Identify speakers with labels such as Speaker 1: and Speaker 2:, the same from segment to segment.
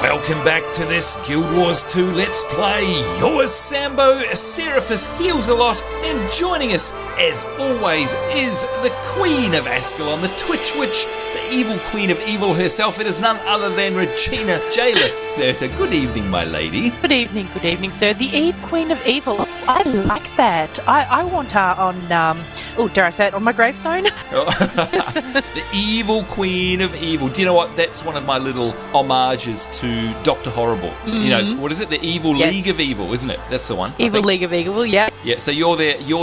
Speaker 1: Welcome back to this Guild Wars 2 Let's Play. Yours, Sambo, Seraphis heals a lot, and joining us, as always, is the Queen of Ascalon, the Twitch Witch, the evil Queen of Evil herself. It is none other than Regina J. Lacerta. Good evening, my lady.
Speaker 2: Good evening, sir. The Queen of Evil. I like that. I want her on, dare I say it, on my gravestone?
Speaker 1: The evil Queen of Evil. Do you know what? That's one of my little homages to Dr. Horrible. Mm-hmm. You know, what is it? The Evil League of Evil, isn't it? That's the one.
Speaker 2: Evil League of Evil, yeah.
Speaker 1: Yeah, so you're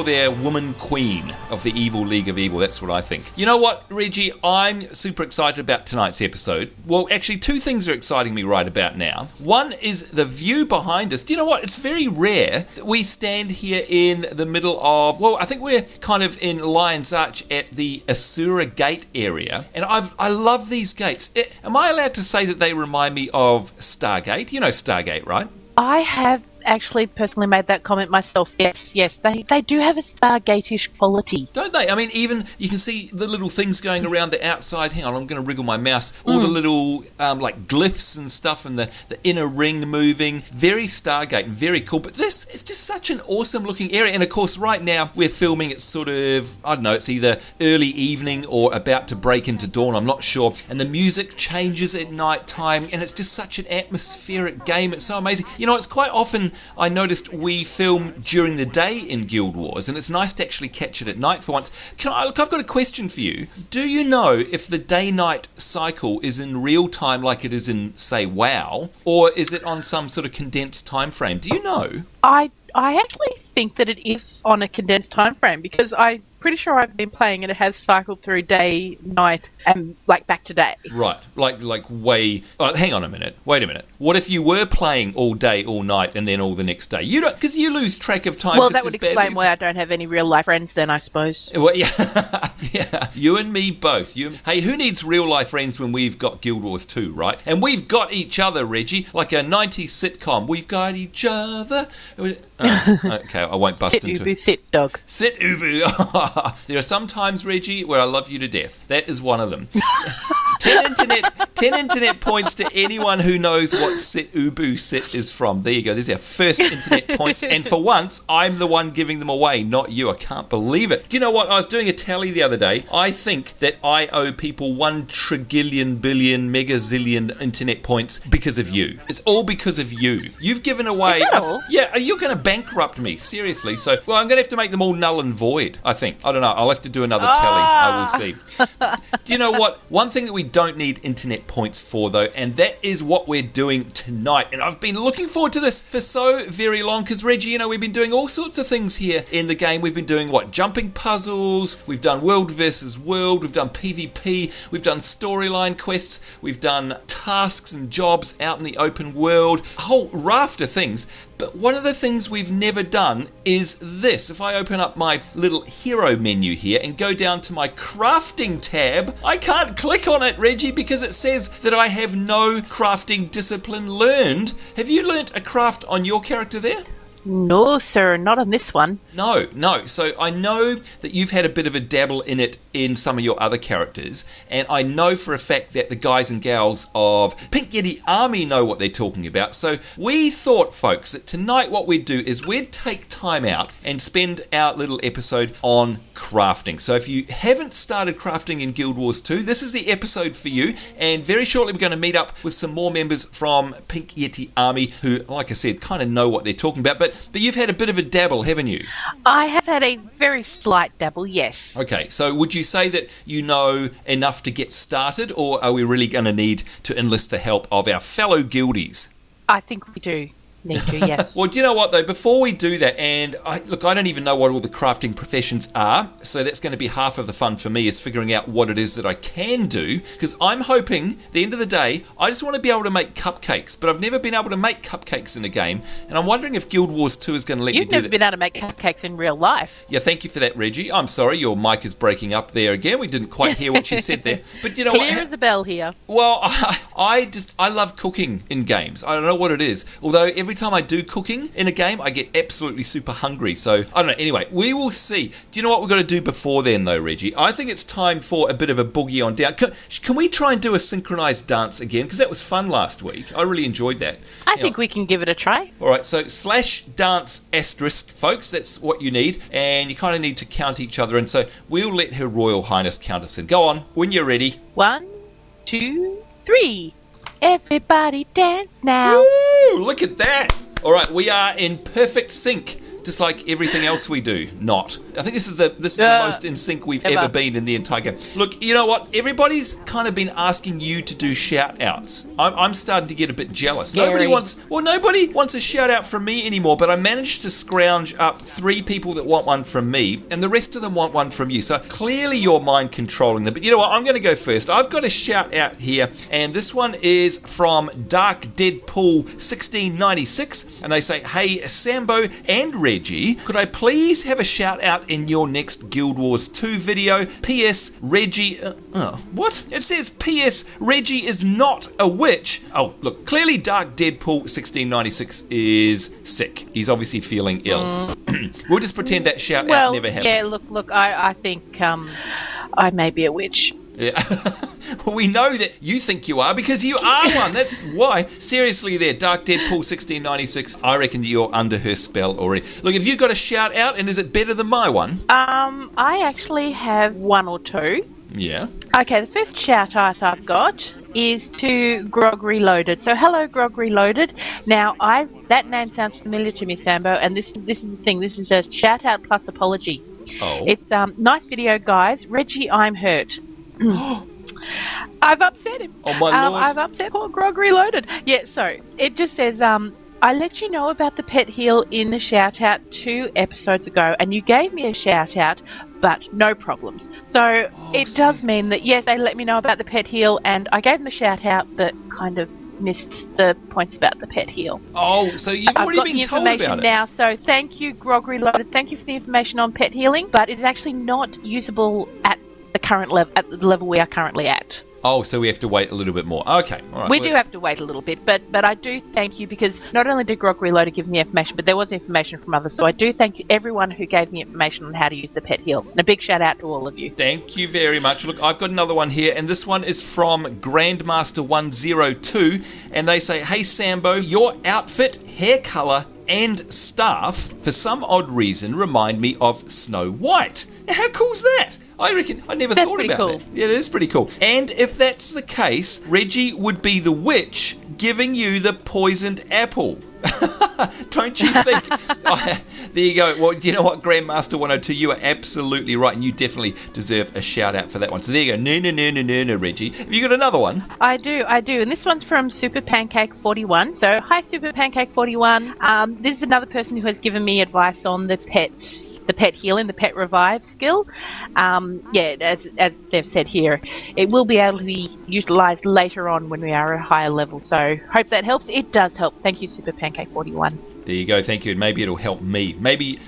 Speaker 1: their woman queen of the Evil League of Evil. That's what I think. You know what, Reggie? I'm super excited about tonight's episode. Well, actually, two things are exciting me right about now. One is the view behind us. Do you know what? It's very rare that we stand here in the middle of, well, I think we're kind of in Lion's Arch at the Asura Gate area. And I love these gates. Am I allowed to say that they remind me of Stargate? You know Stargate, right?
Speaker 2: I have actually personally made that comment myself. Yes, they do have a Stargate-ish quality.
Speaker 1: Don't they? I mean, even you can see the little things going around the outside. Hang on, I'm going to wriggle my mouse. All the little like glyphs and stuff, and the inner ring moving. Very Stargate, very cool. But this is just such an awesome looking area. And of course, right now we're filming it sort of, I don't know, it's either early evening or about to break into dawn. I'm not sure. And the music changes at night time, and it's just such an atmospheric game. It's so amazing. You know, it's quite often I noticed we film during the day in Guild Wars, and it's nice to actually catch it at night for once. Look, I've got a question for you. Do you know if the day-night cycle is in real time like it is in, say, WoW, or is it on some sort of condensed time frame? Do you know?
Speaker 2: I actually think that it is on a condensed time frame, because I'm pretty sure I've been playing and it has cycled through day, night, and like back to day.
Speaker 1: Right, like way. Oh, hang on a minute. Wait a minute. What if you were playing all day, all night, and then all the next day? You don't, because you lose track of time.
Speaker 2: Well, that would explain why I don't have any real life friends. Then I suppose.
Speaker 1: Well, yeah, yeah. You and me both. Hey, who needs real life friends when we've got Guild Wars 2, right? And we've got each other, Reggie, like a 90s sitcom. We've got each other. Okay, I won't bust
Speaker 2: sit,
Speaker 1: into
Speaker 2: Ubu, sit, dog.
Speaker 1: Sit, Ubu. There are some times, Reggie, where I love you to death. That is one of them. 10 internet points to anyone who knows what sit, Ubu, sit is from. There you go. There's our first internet points. And for once, I'm the one giving them away, not you. I can't believe it. Do you know what? I was doing a tally the other day. I think that I owe people 1 trillion billion megazillion internet points because of you. It's all because of you. You've given away... Yeah, you're going to bankrupt me, seriously. So, well, I'm going to have to make them all null and void, I think. I don't know. I'll have to do another tally. I will see. Do you know what? One thing that we don't need internet points for, though, and that is what we're doing tonight. And I've been looking forward to this for so very long, because, Reggie, you know, we've been doing all sorts of things here in the game. We've been doing, jumping puzzles. We've done world versus world. We've done PvP. We've done storyline quests. We've done tasks and jobs out in the open world. A whole raft of things. But one of the things we've never done is this. If I open up my little hero menu here and go down to my crafting tab, I can't click on it, Reggie, because it says that I have no crafting discipline learned. Have you learnt a craft on your character there?
Speaker 2: No, sir, not on this one.
Speaker 1: No. So I know that you've had a bit of a dabble in it in some of your other characters, and I know for a fact that the guys and gals of Pink Yeti Army know what they're talking about. So we thought, folks, that tonight what we'd do is we'd take time out and spend our little episode on crafting. So if you haven't started crafting in Guild Wars 2, this is the episode for you, and very shortly we're going to meet up with some more members from Pink Yeti Army who, like I said, kind of know what they're talking about. But you've had a bit of a dabble, haven't you?
Speaker 2: I have had a very slight dabble, yes.
Speaker 1: Okay, so would you say that you know enough to get started, or are we really going to need to enlist the help of our fellow guildies?
Speaker 2: I think we do need to, yes.
Speaker 1: Well, do you know what, though? Before we do that, and I don't even know what all the crafting professions are, so that's going to be half of the fun for me, is figuring out what it is that I can do, because I'm hoping, at the end of the day, I just want to be able to make cupcakes, but I've never been able to make cupcakes in a game, and I'm wondering if Guild Wars 2 is going to let me do that.
Speaker 2: You've never been able to make cupcakes in real life.
Speaker 1: Yeah, thank you for that, Reggie. I'm sorry, your mic is breaking up there again. We didn't quite hear what she said there. But you know
Speaker 2: Clear as a bell here.
Speaker 1: Well, I love cooking in games. I don't know what it is. Although every time I do cooking in a game, I get absolutely super hungry. So, I don't know. Anyway, we will see. Do you know what we've got to do before then, though, Reggie? I think it's time for a bit of a boogie on down. Can we try and do a synchronized dance again? Because that was fun last week. I really enjoyed that.
Speaker 2: I think we can give it a try.
Speaker 1: All right, so /dance**, folks. That's what you need. And you kind of need to count each other. And so we'll let Her Royal Highness count us in. Go on, when you're ready.
Speaker 2: 1, 2, 3. Everybody dance now.
Speaker 1: Woo! Look at that. All right, we are in perfect sync. Just like everything else we do, not. I think this is the most in sync we've ever been in the entire game. Look, you know what? Everybody's kind of been asking you to do shout-outs. I'm starting to get a bit jealous.
Speaker 2: Scary.
Speaker 1: Nobody wants a shout-out from me anymore, but I managed to scrounge up 3 people that want one from me, and the rest of them want one from you. So clearly you're mind controlling them. But you know what? I'm going to go first. I've got a shout-out here, and this one is from Dark Deadpool 1696, and they say, "Hey, Sambo and Reggie, could I please have a shout out in your next Guild Wars 2 video? P.S. Reggie..." What? It says P.S. Reggie is not a witch. Oh, look, clearly Dark Deadpool 1696 is sick. He's obviously feeling ill. We'll just pretend that shout out never happened.
Speaker 2: Yeah, look, I think I may be a witch.
Speaker 1: Yeah. Well, we know that you think you are because you are one. That's why. Seriously there, Dark Deadpool 1696, I reckon that you're under her spell already. Look, have you got a shout out, and is it better than my one?
Speaker 2: I actually have 1 or 2.
Speaker 1: Yeah.
Speaker 2: Okay, the first shout out I've got is to Grog Reloaded. So hello, Grog Reloaded. Now, that name sounds familiar to me, Sambo, and this is the thing. This is a shout out plus apology.
Speaker 1: Oh.
Speaker 2: It's nice video, guys. Reggie, I'm hurt. I've upset him.
Speaker 1: Oh my lord.
Speaker 2: I've upset poor Grog Reloaded. Yeah, so it just says, I let you know about the pet heal in the shout out 2 episodes ago, and you gave me a shout out, but no problems. So it does mean that, yes, they let me know about the pet heal, and I gave them a shout out, but kind of missed the points about the pet heal.
Speaker 1: Oh, so you've already been told about it
Speaker 2: now. So thank you, Grog Reloaded. Thank you for the information on pet healing, but it's actually not usable at the current level, at the level we are currently at.
Speaker 1: Oh, so we have to wait a little bit more. Okay, all right.
Speaker 2: We do have to wait a little bit, but I do thank you, because not only did Grog Reloader give me information, but there was information from others. So I do thank everyone who gave me information on how to use the pet heal. And a big shout out to all of you.
Speaker 1: Thank you very much. Look, I've got another one here, and this one is from Grandmaster 102, and they say, "Hey Sambo, your outfit, hair colour, and staff, for some odd reason, remind me of Snow White." Now, how cool's that? I reckon I never thought about that. Yeah, it is pretty cool. And if that's the case, Reggie would be the witch giving you the poisoned apple. Don't you think? There you go. Well, you know what, Grandmaster 102, you are absolutely right, and you definitely deserve a shout out for that one. So there you go. No, Reggie. Have you got another one?
Speaker 2: I do. And this one's from Super Pancake 41. So hi, Super Pancake 41. This is another person who has given me advice on the pet healing, the pet revive skill. As they've said here, it will be able to be utilised later on when we are at a higher level. So hope that helps. It does help. Thank you, Super Pancake 41.
Speaker 1: There you go, thank you, and maybe it'll help me. Maybe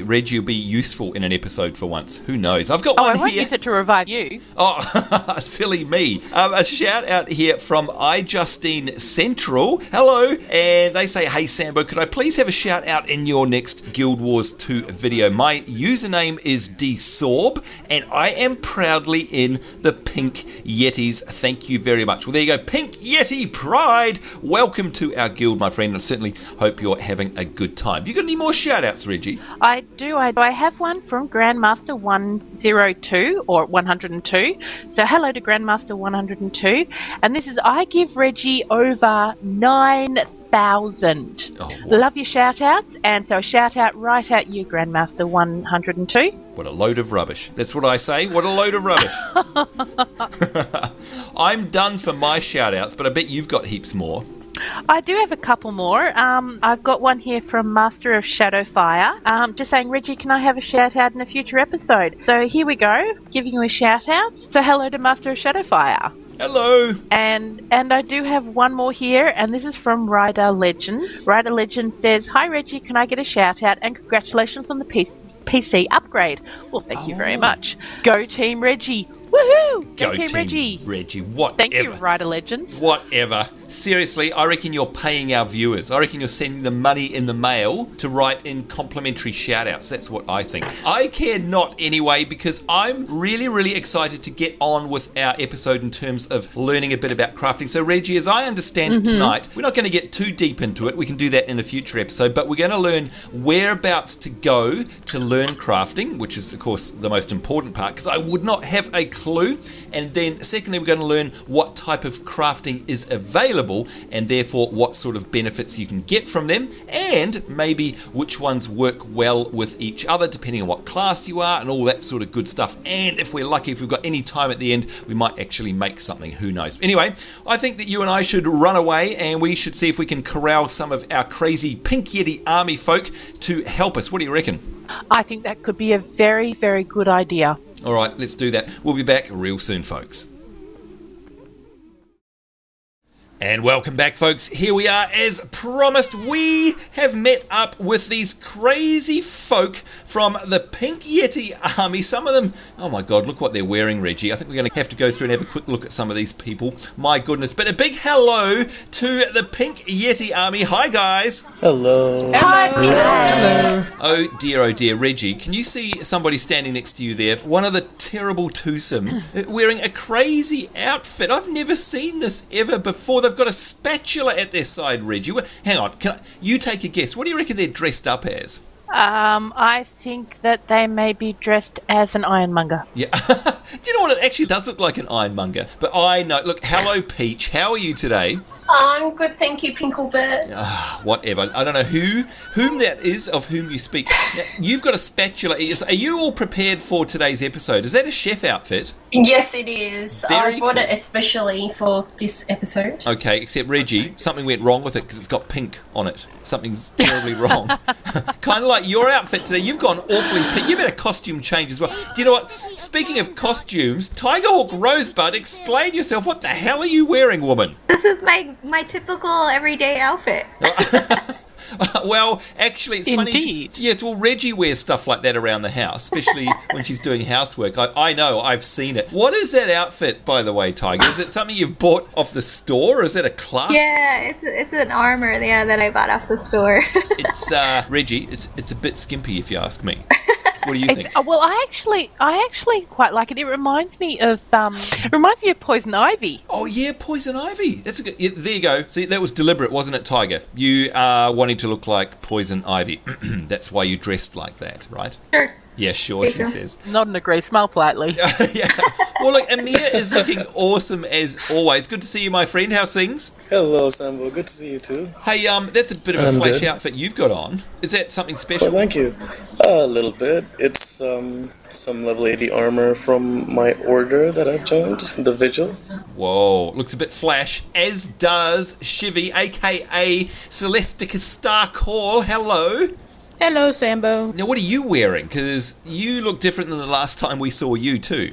Speaker 1: Reggie will be useful in an episode for once. Who knows? I've got one here.
Speaker 2: I won't use it to revive you.
Speaker 1: Oh, silly me. A shout out here from iJustine Central. Hello, and they say, "Hey Sambo, could I please have a shout out in your next Guild Wars 2 video? My username is DSorb, and I am proudly in the Pink Yetis. Thank you very much." Well, there you go, Pink Yeti Pride. Welcome to our guild, my friend. I certainly hope you're having a good time. You got any more shout outs, Reggie?
Speaker 2: I do. I have one from Grandmaster 102 or 102. So hello to Grandmaster 102. And this is, "I give Reggie over 9,000.
Speaker 1: Oh,
Speaker 2: love your shout outs. And so a shout out right at you, Grandmaster 102.
Speaker 1: What a load of rubbish. That's what I say. What a load of rubbish. I'm done for my shout outs, but I bet you've got heaps more.
Speaker 2: I do have a couple more. I've got one here from Master of Shadowfire, just saying, "Reggie, can I have a shout out in a future episode?" So here we go, giving you a shout out. So hello to Master of Shadowfire.
Speaker 1: Hello.
Speaker 2: And I do have one more here, and this is from Ryder Legend. Ryder Legend says, "Hi Reggie, can I get a shout out and congratulations on the PC upgrade?" Well, thank you very much. Go Team Reggie. Woohoo!
Speaker 1: Go
Speaker 2: Team Reggie.
Speaker 1: Reggie, whatever.
Speaker 2: Thank you, Rider Legends.
Speaker 1: Whatever. Seriously, I reckon you're paying our viewers. I reckon you're sending them money in the mail to write in complimentary shout-outs. That's what I think. I care not anyway, because I'm really, really excited to get on with our episode in terms of learning a bit about crafting. So, Reggie, as I understand it tonight, we're not going to get too deep into it. We can do that in a future episode, but we're going to learn whereabouts to go to learn crafting, which is, of course, the most important part, because I would not have a clue. And then, secondly, we're going to learn what type of crafting is available, and therefore what sort of benefits you can get from them, and maybe which ones work well with each other depending on what class you are and all that sort of good stuff. And if we're lucky, if we've got any time at the end, we might actually make something. Who knows? Anyway, I think that you and I should run away, and we should see if we can corral some of our crazy Pink Yeti Army folk to help us. What do you reckon?
Speaker 2: I think that could be a very, very good idea.
Speaker 1: All right, let's do that. We'll be back real soon, folks. And welcome back, folks. Here we are, as promised. We have met up with these crazy folk from the Pink Yeti Army. Some of them, oh my God, look what they're wearing, Reggie. I think we're going to have to go through and have a quick look at some of these people. My goodness. But a big hello to the Pink Yeti Army. Hi, guys.
Speaker 3: Hello.
Speaker 2: Hi.
Speaker 3: Hello.
Speaker 1: Oh dear, Reggie. Can you see somebody standing next to you there? One of the terrible twosome wearing a crazy outfit. I've never seen this ever before. They've got a spatula at their side, Reggie. Hang on, you take a guess. What do you reckon they're dressed up as?
Speaker 2: I think that they may be dressed as an ironmonger.
Speaker 1: Yeah. Do you know what? It actually does look like an ironmonger. But I know. Look, hello, Peach. How are you today?
Speaker 4: I'm good, thank you, Pinklebert.
Speaker 1: Whatever. I don't know whom that is of whom you speak. Now, you've got a spatula. Are you all prepared for today's episode? Is that a chef outfit?
Speaker 4: Yes, it is.
Speaker 1: Very
Speaker 4: I bought
Speaker 1: cool.
Speaker 4: it especially for this episode.
Speaker 1: Okay, except Reggie, something went wrong with it because it's got pink on it. Something's terribly wrong. Kind of like your outfit today. You've gone awfully pink. You've had a costume change as well. Do you know what? Speaking of costumes, Tigerhawk Rosebud, explain yourself. What the hell are you wearing, woman?
Speaker 5: This is my typical everyday outfit.
Speaker 1: Well, actually, it's
Speaker 2: Indeed.
Speaker 1: funny. Yes, well, Reggie wears stuff like that around the house, especially when she's doing housework. I know, I've seen it. What is that outfit, by the way, Tiger? Is it something you've bought off the store, or is that a class?
Speaker 5: Yeah, it's an armor that I bought off the store.
Speaker 1: It's, Reggie, it's a bit skimpy if you ask me. What do you think?
Speaker 2: Well, I actually quite like it. It reminds me of Poison Ivy.
Speaker 1: Oh yeah, Poison Ivy. That's a good. Yeah, there you go. See, that was deliberate, wasn't it, Tiger? You are wanting to look like Poison Ivy. That's why you dressed like that, right?
Speaker 5: Sure.
Speaker 1: Yeah, sure, she says.
Speaker 2: Not an agree, smile politely.
Speaker 1: Yeah. Well, look, Amir is looking awesome as always. Good to see you, my friend. How's things?
Speaker 3: Hello, Sambo. Good to see you too.
Speaker 1: Hey, that's a bit of a
Speaker 3: I'm
Speaker 1: flash
Speaker 3: good.
Speaker 1: outfit you've got on. Is that something special?
Speaker 3: Oh, thank you. A little bit. It's some level 80 armor from my order that I've joined, the Vigil.
Speaker 1: Whoa, looks a bit flash, as does Shivy, aka Celestica Star Call. Hello.
Speaker 6: Hello, Sambo.
Speaker 1: Now, what are you wearing? Because you look different than the last time we saw you, too.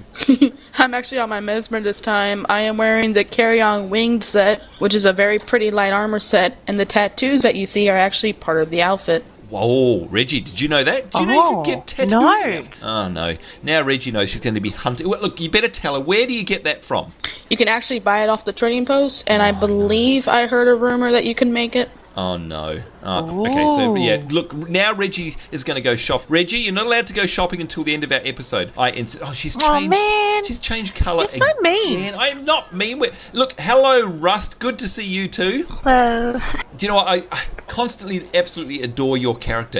Speaker 6: I'm actually on my Mesmer this time. I am wearing the Carry-On Winged set, which is a very pretty light armor set, and the tattoos that you see are actually part of the outfit.
Speaker 1: Whoa, Reggie, did you know that? Did you know you could get tattoos?
Speaker 2: no.
Speaker 1: of that? Oh, no. Now Reggie knows she's going to be hunted. Well, look, you better tell her. Where do you get that from?
Speaker 6: You can actually buy it off the trading post, and I believe I heard a rumor that you can make it.
Speaker 1: Oh, no. Oh, okay, so, yeah, look, now Reggie is going to go shop. Reggie, you're not allowed to go shopping until the end of our episode. She's changed.
Speaker 2: Oh, man.
Speaker 1: She's changed colour
Speaker 2: You're so mean.
Speaker 1: I'm not mean. Look, hello, Rust. Good to see you too.
Speaker 7: Hello.
Speaker 1: Do you know what? I constantly, absolutely adore your character.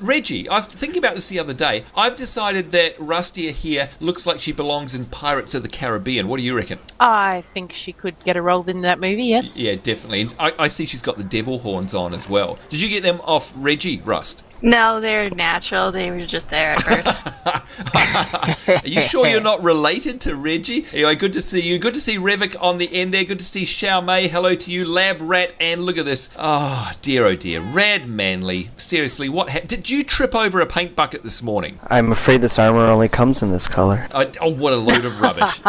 Speaker 1: Reggie, I was thinking about this the other day. I've decided that Rusty here looks like she belongs in Pirates of the Caribbean. What do you reckon?
Speaker 2: I think she could get a role in that movie, yes.
Speaker 1: Yeah, definitely. And I see she's got the devil horns on as well. Did you get them off Reggie, Rust?
Speaker 7: No, they're natural. They were just there at birth.
Speaker 1: Are you sure you're not related to Reggie? Anyway, good to see you. Good to see Revik on the end there. Good to see Xiao Mei. Hello to you. Lab Rat. And look at this. Oh dear. Rad Manly. Seriously, did you trip over a paint bucket this morning?
Speaker 8: I'm afraid this armor only comes in this color.
Speaker 1: Oh, what a load of rubbish.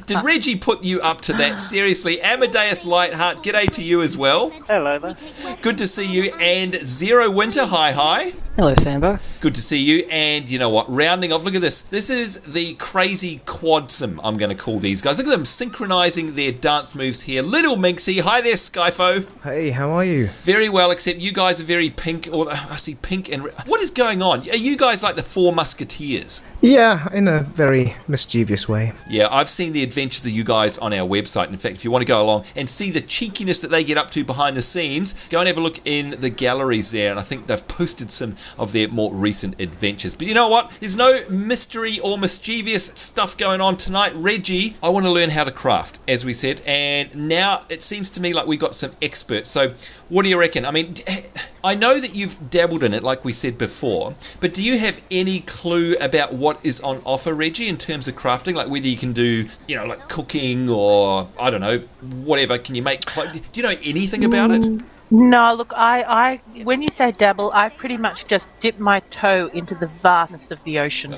Speaker 1: Did Reggie put you up to that? Seriously. Amadeus Lightheart, g'day to you as well.
Speaker 9: Hello there.
Speaker 1: Good to see you. And Zero Winter, hi.
Speaker 9: Hello, Sambo.
Speaker 1: Good to see you. And you know what? Rounding off, look at this. This is the crazy quadsome, I'm going to call these guys. Look at them synchronizing their dance moves here. Little Minxie. Hi there, Skyfo.
Speaker 10: Hey, how are you?
Speaker 1: Very well, except you guys are very pink. Or I see pink and... What is going on? Are you guys like the Four Musketeers?
Speaker 10: Yeah, in a very mischievous way.
Speaker 1: Yeah, I've seen the adventures of you guys on our website. In fact, if you want to go along and see the cheekiness that they get up to behind the scenes, go and have a look in the galleries there. And I think they've posted some of their more recent adventures. But you know what? There's no mystery or mischievous stuff going on tonight. Reggie, I want to learn how to craft, as we said. And now it seems to me like we got some experts. So what do you reckon? I mean, I know that you've dabbled in it, like we said before. But do you have any clue about what is on offer, Reggie, in terms of crafting? Like whether you can do, you know, like cooking or, I don't know, whatever. Can you make clothes? Do you know anything about it?
Speaker 2: No, look, I when you say dabble, I pretty much just dip my toe into the vastness of the ocean.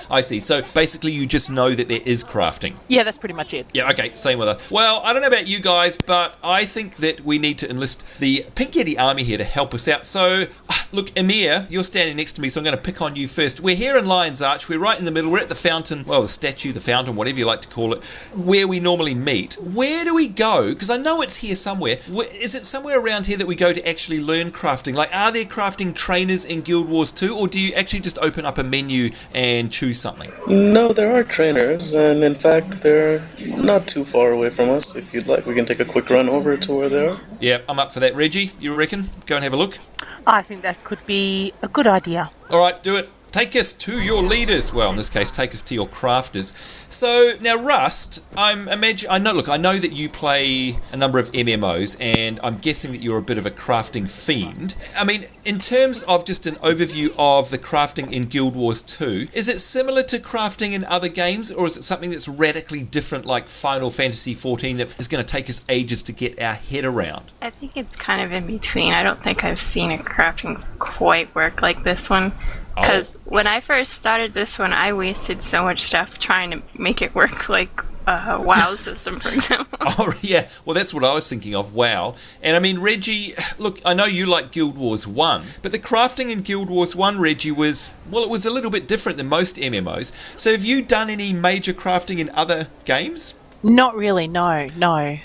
Speaker 1: I see. So basically you just know that there is crafting.
Speaker 2: Yeah, that's pretty much it.
Speaker 1: Yeah, okay, same with her. Well, I don't know about you guys, but I think that we need to enlist the Pink Yeti Army here to help us out. So, look, Amir, you're standing next to me, so I'm going to pick on you first. We're here in Lion's Arch. We're right in the middle. We're at the fountain, well, the statue, the fountain, whatever you like to call it, where we normally meet. Where do we go? Because I know it's here somewhere. Is it somewhere around here that we go to actually learn crafting? Like, are there crafting trainers in Guild Wars 2, or do you actually just open up a menu and choose something?
Speaker 3: No, there are trainers, and in fact, they're not too far away from us. If you'd like, we can take a quick run over to where they are.
Speaker 1: Yeah, I'm up for that. Reggie, you reckon? Go and have a look?
Speaker 2: I think that could be a good idea.
Speaker 1: All right, do it. Take us to your leaders. Well, in this case, take us to your crafters. So now, Rust, I know that you play a number of MMOs, and I'm guessing that you're a bit of a crafting fiend. I mean, in terms of just an overview of the crafting in Guild Wars 2, is it similar to crafting in other games, or is it something that's radically different, like Final Fantasy XIV, that is going to take us ages to get our head around?
Speaker 7: I think it's kind of in between. I don't think I've seen a crafting quite work like this one. Because when I first started this one, I wasted so much stuff trying to make it work like a WoW system, for example.
Speaker 1: Oh, yeah. Well, that's what I was thinking of, WoW. And I mean, Reggie, look, I know you like Guild Wars 1, but the crafting in Guild Wars 1, Reggie, was a little bit different than most MMOs. So have you done any major crafting in other games?
Speaker 2: Not really, no.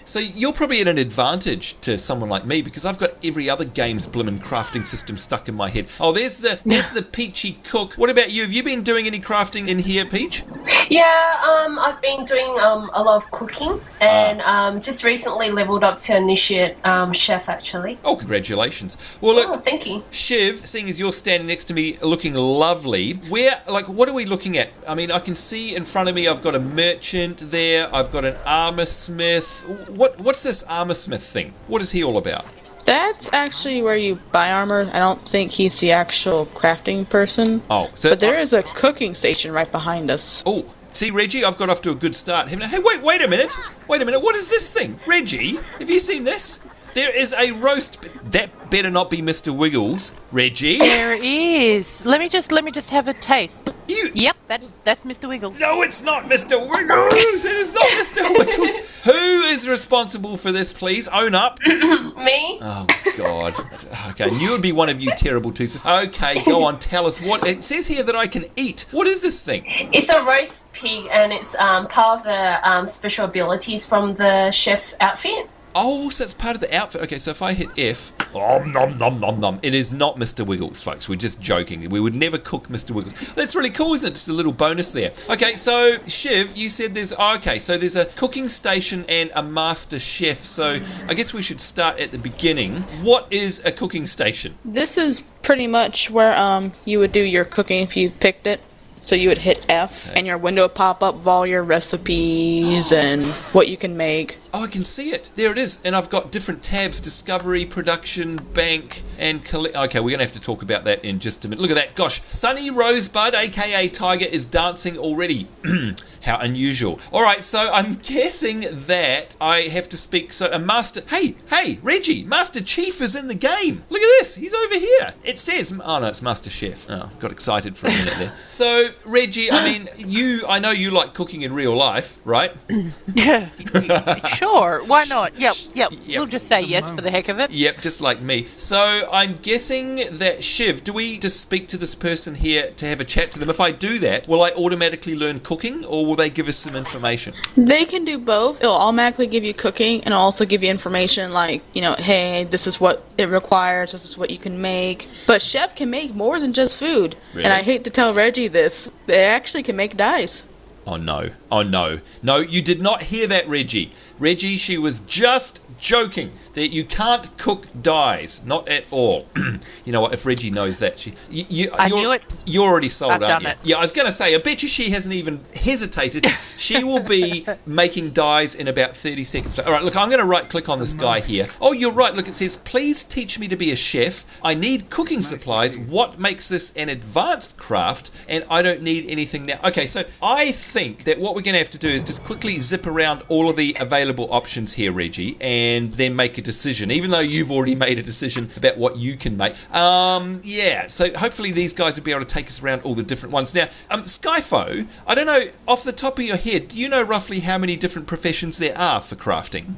Speaker 1: So you're probably at an advantage to someone like me, because I've got every other game's bloomin' crafting system stuck in my head. Oh, there's the Peachy Cook. What about you? Have you been doing any crafting in here, Peach?
Speaker 4: Yeah, I've been doing a lot of cooking, and just recently leveled up to initiate chef, actually.
Speaker 1: Oh, congratulations. Well, look,
Speaker 4: thank you.
Speaker 1: Shiv, seeing as you're standing next to me looking lovely, what are we looking at? I mean, I can see in front of me I've got a merchant there, I've got an armor smith. What's this armor smith thing? What is he all about?
Speaker 6: That's actually where you buy armor. I don't think he's the actual crafting person.
Speaker 1: Oh, so
Speaker 6: but there is a cooking station right behind us.
Speaker 1: Oh, see, Reggie, I've got off to a good start. Hey, wait a minute. What is this thing? Reggie, have you seen this? There is a roast. That better not be Mr. Wiggles, Reggie.
Speaker 2: There is. Let me just have a taste. Yep, that's Mr. Wiggles.
Speaker 1: No, it's not Mr. Wiggles. It is not Mr. Wiggles. Who is responsible for this, please? Own up.
Speaker 4: Me.
Speaker 1: Oh, God. Okay, and you would be one of you terrible too. Okay, go on, tell us what. It says here that I can eat. What is this thing?
Speaker 4: It's a roast pig, and it's part of the special abilities from the chef outfit.
Speaker 1: Oh, so it's part of the outfit. Okay, so if I hit F, nom, nom, nom, nom. It is not Mr. Wiggles, folks. We're just joking. We would never cook Mr. Wiggles. That's really cool, isn't it? Just a little bonus there. Okay, so Shiv, you said there's a cooking station and a master chef. So I guess we should start at the beginning. What is a cooking station?
Speaker 6: This is pretty much where you would do your cooking if you picked it. So you would hit F, and your window would pop up with all your recipes and what you can make.
Speaker 1: Oh, I can see it. There it is. And I've got different tabs: discovery, production, bank, and collect. Okay, we're going to have to talk about that in just a minute. Look at that. Gosh, Sunny Rosebud, aka Tiger, is dancing already. How unusual. All right, so I'm guessing that I have to speak. So a master... Hey, Reggie, Master Chief is in the game. Look at this. He's over here. It says... Oh, no, it's Master Chef. Oh, got excited for a minute there. So, Reggie, I mean, I know you like cooking in real life, right?
Speaker 2: Yeah, sure. Sure, why not? Yep. We'll just say yes for the heck of it.
Speaker 1: Yep, just like me. So I'm guessing that Shiv, do we just speak to this person here to have a chat to them? If I do that, will I automatically learn cooking, or will they give us some information?
Speaker 6: They can do both. It'll automatically give you cooking, and it'll also give you information like, hey, this is what it requires, this is what you can make. But Chef can make more than just food.
Speaker 1: Really?
Speaker 6: And I hate to tell Reggie this, they actually can make dyes.
Speaker 1: Oh no. No, you did not hear that, Reggie. Reggie, she was just joking that you can't cook dyes. Not at all. You know what, if Reggie knows that,
Speaker 2: I knew it.
Speaker 1: You're already sold,
Speaker 2: I've
Speaker 1: aren't
Speaker 2: done
Speaker 1: you?
Speaker 2: it.
Speaker 1: Yeah, I was going to say, I bet you she hasn't even hesitated. She will be making dyes in about 30 seconds. All right, look, I'm going to right-click on this guy here. Oh, you're right. Look, it says, please teach me to be a chef. I need cooking supplies. What makes this an advanced craft? And I don't need anything now. Okay, so I think that what we're going to have to do is just quickly zip around all of the available options here, Reggie, and then make a decision, even though you've already made a decision about what you can make. Yeah, so hopefully these guys will be able to take us around all the different ones. Now, Skyfo, I don't know, off the top of your head, do you know roughly how many different professions there are for crafting?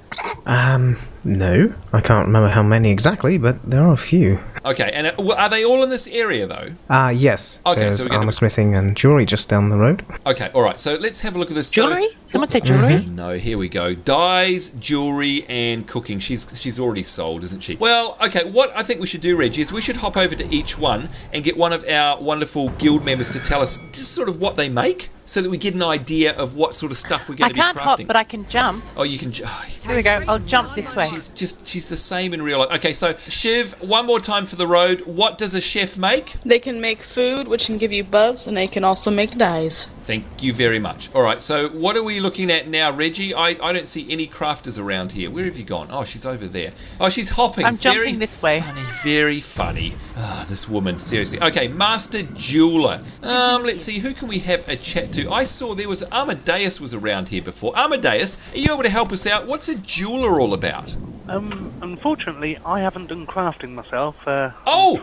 Speaker 10: No. I can't remember how many exactly, but there are a few.
Speaker 1: Okay, and are they all in this area, though?
Speaker 10: Yes.
Speaker 1: Okay,
Speaker 10: There's
Speaker 1: so we're gonna...
Speaker 10: armorsmithing and jewellery just down the road.
Speaker 1: Okay, all right, so let's have a look at this.
Speaker 2: Jewellery? Someone say jewellery?
Speaker 1: No, here we go. Dyes, jewellery, and cooking. She's already sold, isn't she? Well, okay, what I think we should do, Reggie, is we should hop over to each one and get one of our wonderful guild members to tell us just sort of what they make, so that we get an idea of what sort of stuff we're going to be crafting.
Speaker 2: I can't hop, but I can jump.
Speaker 1: Oh, you can...
Speaker 2: Here we go. I'll jump this way.
Speaker 1: She's the same in real life. Okay, so Shiv, one more time for the road. What does a chef make?
Speaker 6: They can make food, which can give you buffs, and they can also make dyes.
Speaker 1: Thank you very much. All right, so what are we looking at now, Reggie? I don't see any crafters around here. Where have you gone? Oh, she's over there. Oh, she's hopping.
Speaker 2: I'm jumping this way.
Speaker 1: Funny, very funny. Ah, this woman, seriously. Okay, Master Jeweler. Let's see, who can we have a chat to? I saw there was Amadeus was around here before. Amadeus, are you able to help us out? What's a jeweler all about?
Speaker 9: Unfortunately, I haven't done crafting myself. I'm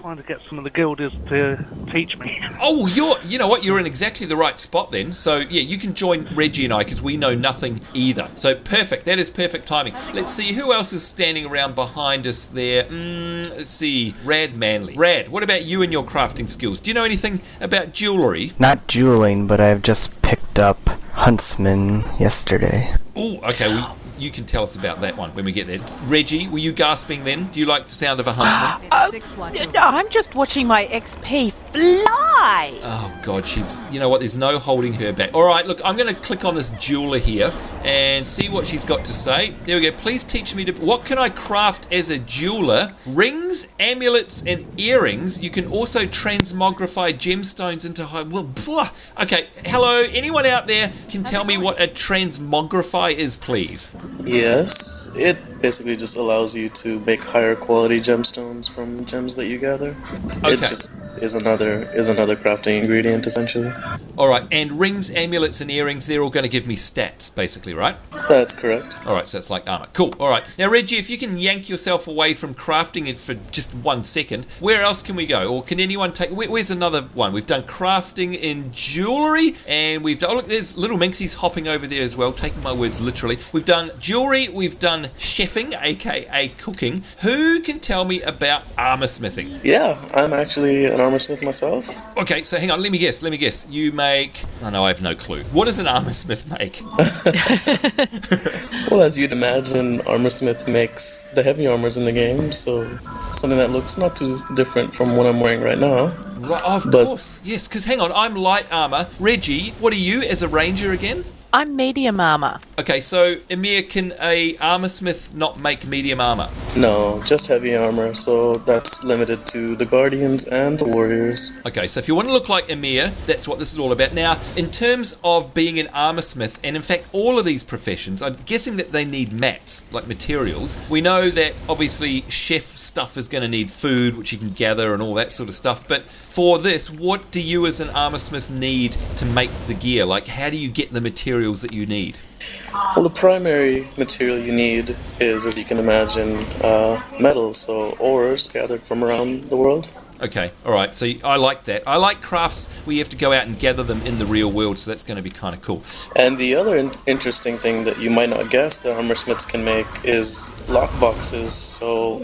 Speaker 9: trying to get some of the guilders to teach me.
Speaker 1: Oh, you know what? You're in exactly the right spot then. So, yeah, you can join Reggie and I because we know nothing either. So, perfect. That is perfect timing. Let's see, who else is standing around behind us there? Let's see. Rad Manley. Rad, what about you and your crafting skills? Do you know anything about jewellery?
Speaker 8: Not jeweling, but I've just picked up Huntsman yesterday.
Speaker 1: Oh, okay. Well, you can tell us about that one when we get there. Reggie, were you gasping then? Do you like the sound of a huntsman?
Speaker 2: No, I'm just watching my XP fly.
Speaker 1: Oh, God, you know what, there's no holding her back. All right, look, I'm going to click on this jeweler here and see what she's got to say. There we go. Please teach me what can I craft as a jeweler? Rings, amulets, and earrings. You can also transmogrify gemstones into high... Well, blah. Okay, hello, anyone out there can tell me what a transmogrify is, please?
Speaker 3: Yes, it basically just allows you to make higher quality gemstones from gems that you gather.
Speaker 1: Okay.
Speaker 3: It just is another crafting ingredient, essentially.
Speaker 1: All right, and rings, amulets, and earrings, they're all going to give me stats, basically, right?
Speaker 3: That's correct.
Speaker 1: All right, so it's like armor. Cool. All right. Now, Reggie, if you can yank yourself away from crafting it for just 1 second, where else can we go? Or can anyone take... Where's another one? We've done crafting in jewellery, and we've done... Oh, look, there's little Minxie's hopping over there as well, taking my words literally. We've done jewellery, we've done chefing, a.k.a. cooking. Who can tell me about armor smithing?
Speaker 3: Yeah, I'm actually an armor smith myself.
Speaker 1: Okay, so hang on, let me guess. You make... Oh, no, I have no clue. What does an armor smith make?
Speaker 3: Well, as you'd imagine, armor smith makes the heavy armors in the game, so something that looks not too different from what I'm wearing right now.
Speaker 1: Right, of course. Yes, because hang on, I'm light armor. Reggie, what are you as a ranger again?
Speaker 2: I'm medium armor.
Speaker 1: Okay, so Emir, can a armor smith not make medium armor?
Speaker 3: No, just heavy armor, so that's limited to the guardians and the warriors.
Speaker 1: Okay, so if you want to look like Emir, that's what this is all about. Now, in terms of being an armor smith, and in fact all of these professions, I'm guessing that they need mats, like materials. We know that obviously chef stuff is going to need food, which you can gather and all that sort of stuff, but for this, what do you as an armor smith need to make the gear? Like, how do you get the materials that you need?
Speaker 3: Well, the primary material you need is, as you can imagine, metal, so ores gathered from around the world.
Speaker 1: Okay, all right. So I like that. I like crafts where you have to go out and gather them in the real world, so that's going to be kind of cool.
Speaker 3: And the other interesting thing that you might not guess that armor smiths can make is lock boxes. So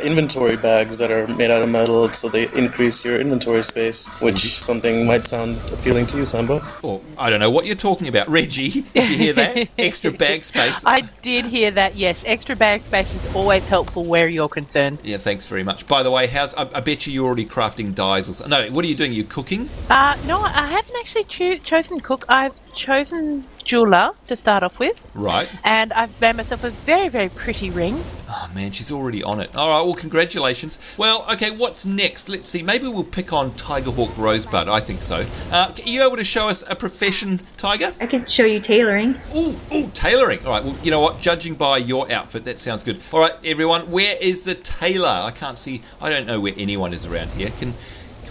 Speaker 3: inventory bags that are made out of metal, so they increase your inventory space, which something might sound appealing to you, Sambo.
Speaker 1: Oh, I don't know what you're talking about. Reggie, did you hear that? Extra bag space.
Speaker 2: I did hear that, yes. Extra bag space is always helpful where you're concerned.
Speaker 1: Yeah, thanks very much. By the way, I bet you're already crafting dyes or something. No, what are you doing? You cooking?
Speaker 2: No, I haven't actually chosen cook. I've chosen jeweler to start off with.
Speaker 1: Right.
Speaker 2: And I've made myself a very, very pretty ring.
Speaker 1: Oh, man, she's already on it. All right, well, congratulations. Well, okay, what's next? Let's see. Maybe we'll pick on Tigerhawk Rosebud. I think so. Are you able to show us a profession, Tiger?
Speaker 5: I could show you tailoring.
Speaker 1: Ooh, tailoring. All right, well, you know what? Judging by your outfit, that sounds good. All right, everyone, where is the tailor? I can't see. I don't know where anyone is around here. Can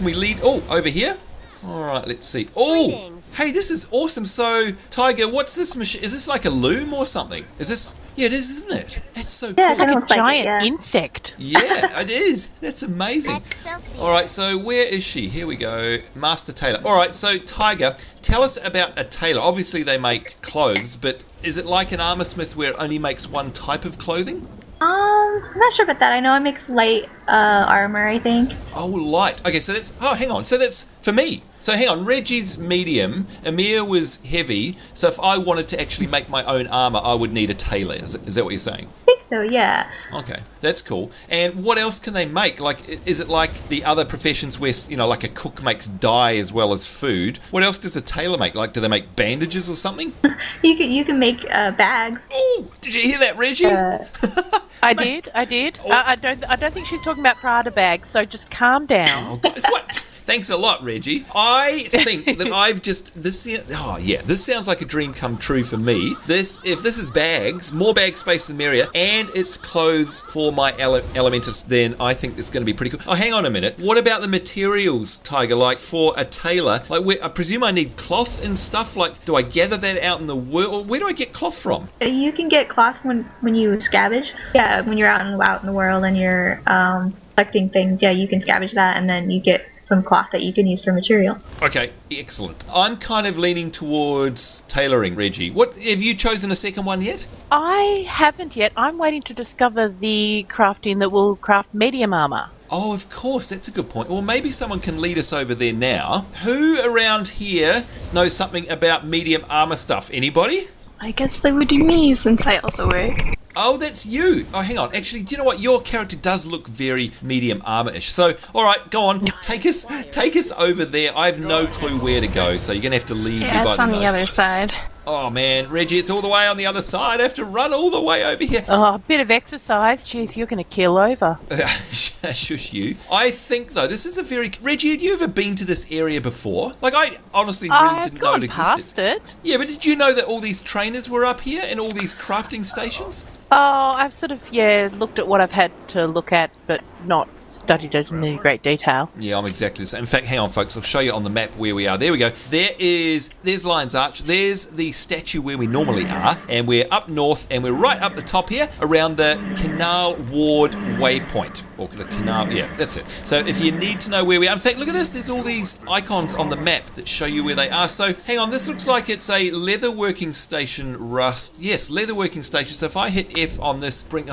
Speaker 1: we lead? Oh, over here? All right, let's see. Oh, hey, this is awesome. So, Tiger, what's this machine? Is this like a loom or something? Is this... Yeah, it is, isn't it? That's so cool.
Speaker 2: It's like a giant insect.
Speaker 1: Yeah, it is. That's amazing. All right, so where is she? Here we go. Master Tailor. All right, so Tiger, tell us about a tailor. Obviously, they make clothes, but is it like an armor smith where it only makes one type of clothing?
Speaker 5: I'm not sure about that. I know it makes light armor, I think.
Speaker 1: Oh, light. Okay, so that's... Oh, hang on. So that's for me. So hang on. Reggie's medium. Amir was heavy. So if I wanted to actually make my own armor, I would need a tailor. Is that what you're saying?
Speaker 5: I think so, yeah.
Speaker 1: Okay, that's cool. And what else can they make? Like, is it like the other professions where, you know, like a cook makes dye as well as food? What else does a tailor make? Like, do they make bandages or something?
Speaker 5: You can make bags.
Speaker 1: Oh, did you hear that, Reggie?
Speaker 2: I did.
Speaker 1: Oh.
Speaker 2: I don't think she's talking about Prada bags, so just calm down.
Speaker 1: Oh, God. What? Thanks a lot, Reggie. I think that I've just... This sounds like a dream come true for me. If this is bags, more bag space than merrier, and it's clothes for my elementals, then I think it's going to be pretty cool. Oh, hang on a minute. What about the materials, Tiger? Like, for a tailor, like, I presume I need cloth and stuff. Like, do I gather that out in the world? Where do I get cloth from?
Speaker 5: You can get cloth when you scavenge. Yeah, when you're out in the world and you're collecting things, yeah, you can scavenge that, and then you get some cloth that you can use for material.
Speaker 1: Okay, excellent. I'm kind of leaning towards tailoring, Reggie. What have you chosen a second one yet?
Speaker 2: I haven't yet. I'm waiting to discover the crafting that will craft medium armor.
Speaker 1: Oh, of course, that's a good point. Well, maybe someone can lead us over there now. Who around here knows something about medium armor stuff? Anybody?
Speaker 7: I guess that would be me, since I also work.
Speaker 1: Oh, that's you. Oh, hang on. Actually, do you know what? Your character does look very medium armor-ish. So, all right, go on. Take us over there. I have no clue where to go, so you're going to have to lead me by the nose.
Speaker 7: Yeah, it's on the other side.
Speaker 1: Oh, man. Reggie, it's all the way on the other side. I have to run all the way over here.
Speaker 2: Oh, a bit of exercise. Jeez, you're going to keel over.
Speaker 1: Shush you. I think, though, this is a very... Reggie, had you ever been to this area before? Like, I honestly really didn't know it existed.
Speaker 2: Past it.
Speaker 1: Yeah, but did you know that all these trainers were up here and all these crafting stations?
Speaker 2: Oh, I've sort of, looked at what I've had to look at, but not studied it in any great detail.
Speaker 1: Yeah, I'm exactly the same. In fact, hang on, folks. I'll show you on the map where we are. There we go. There's Lion's Arch. There's the statue where we normally are. And we're up north, and we're right up the top here around the Canal Ward Waypoint. Or the canal, yeah, that's it. So if you need to know where we are, in fact, look at this. There's all these icons on the map that show you where they are. So hang on, this looks like it's a leather working station, Rust. Yes, leather working station. So if I hit F on this, look,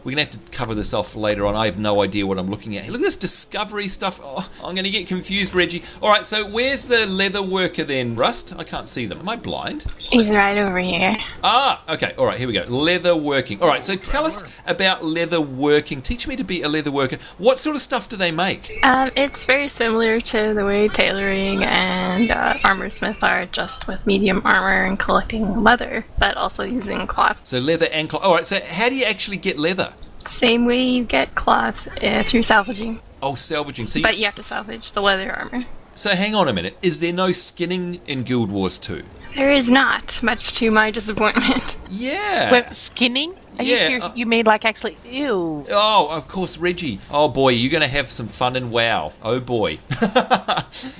Speaker 1: we're going to have to cover this off later on. I have no idea what I'm looking at here. Look at this discovery stuff. Oh, I'm going to get confused, Reggie. All right, so where's the leather worker then, Rust? I can't see them. Am I blind?
Speaker 7: He's right over here.
Speaker 1: Ah, okay. All right, here we go. Leather working. All right, so tell us about leather working. Teach me to be a leather worker. What sort of stuff do they make?
Speaker 7: It's very similar to the way tailoring and armor smith are, just with medium armor and collecting leather, but also using cloth.
Speaker 1: So leather and cloth. All right, so how do you actually get leather?
Speaker 7: Same way you get cloth, through salvaging.
Speaker 1: Oh, salvaging. So
Speaker 7: but you have to salvage the leather armor.
Speaker 1: So hang on a minute. Is there no skinning in Guild Wars 2?
Speaker 7: There is not, much to my disappointment.
Speaker 1: Yeah.
Speaker 2: Well, skinning? Are you
Speaker 1: Yeah,
Speaker 2: serious? You mean like actually, ew.
Speaker 1: Oh, of course, Reggie. Oh boy, you're going to have some fun in WoW. Oh boy.